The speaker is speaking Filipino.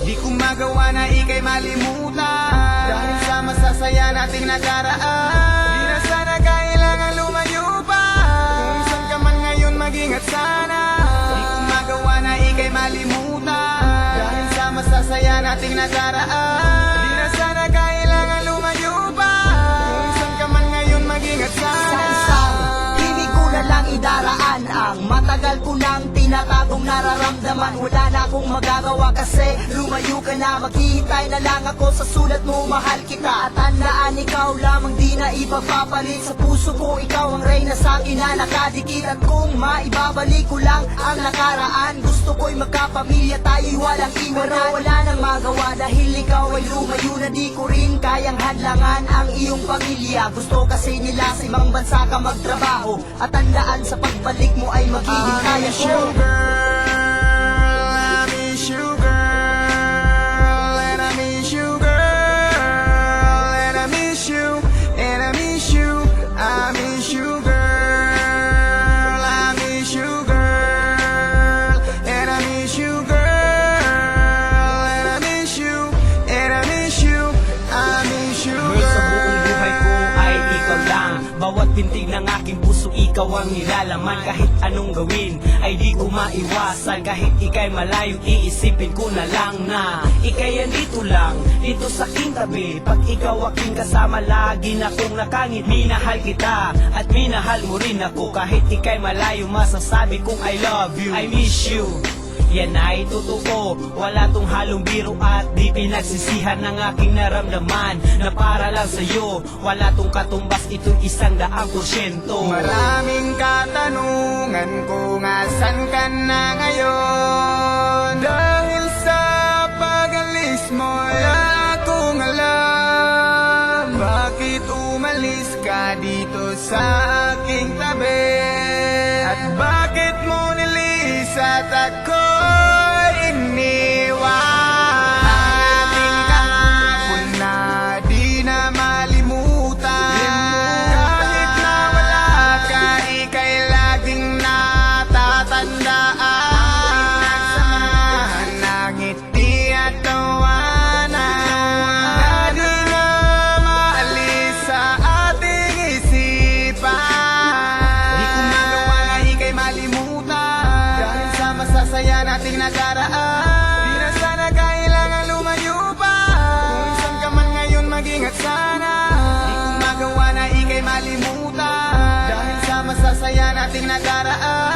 Di ko magawa na ika'y malimutan, dahil sa masasaya nating nakaraan. Di na sana kailangan lumayo pa, kung saan ka man ngayon mag-ingat sana. Di ko magawa na ika'y malimutan, dahil sa masasaya nating nakaraan. Di na sana kailangan lumayo pa, kung saan ka man ngayon mag-ingat sana. Ibig ko na lang idaraan ang matagal ko nang tinatagong nararamdaman. Wala na akong magagawa kasi lumayo ka na. Maghihintay na lang ako sa sulat mo, mahal kita. At tandaan, ikaw lamang di na ipapapalit. Sa puso ko, ikaw ang reyna sa'kin na nakadikit. At kung maibabalik ko lang ang nakaraan, gusto ko'y magkapamilya, tayo'y walang iwanan. Pero wala nang magawa dahil ikaw ay lumayo na. Di ko rin kayang hadlangan ang iyong pamilya. Gusto kasi nila sa ibang bansa ka magtrabaho. At tandaan, sa pagbalik mo ay maghihintay I miss ako. you, girl. I miss you, girl. And I miss you, girl. And I miss you. And I miss you. I miss you, girl. I miss you, girl. And I miss you, girl. And I miss you. And I miss you. I miss you, Girl, sa buong buhay ko ay ikaw lang. Bawat pintig ng aking puso, ikaw ang nilalaman. Kahit anong gawin ay di ko maiwasan. Kahit ika'y malayo, iisipin ko na lang na ika'y andito lang, dito sa aking tabi. Pag ikaw aking kasama, lagi na kong nakangit. Minahal kita at minahal mo rin ako. Kahit ika'y malayo, masasabi kong I love you, I miss you. Yan ay totoo, wala tong halong biro at di pinagsisihan ng aking naramdaman na para lang sa'yo, wala tong katumbas, ito'y 100%. Maraming katanungan kung asan ka na ngayon. Dahil sa pag-alis mo, wala akong alam. Bakit umalis ka dito sa aking tabi? At bakit mo nilis at ako'y iniwan? Ating kahapon na di na malimutan. Kahit na wala ka, ika'y laging natatandaan. Ng ngiti at tawanan na di na maalis sa ating isipan. Di ko magawa na ika'y malimutan, dahil sa masasaya nating nakaraan. Di na sana kailangan lumayo pa, kung saan ka man ngayon mag-ingat sana. Di ko magawa na ika'y malimutan, dahil sa masasaya nating nakaraan.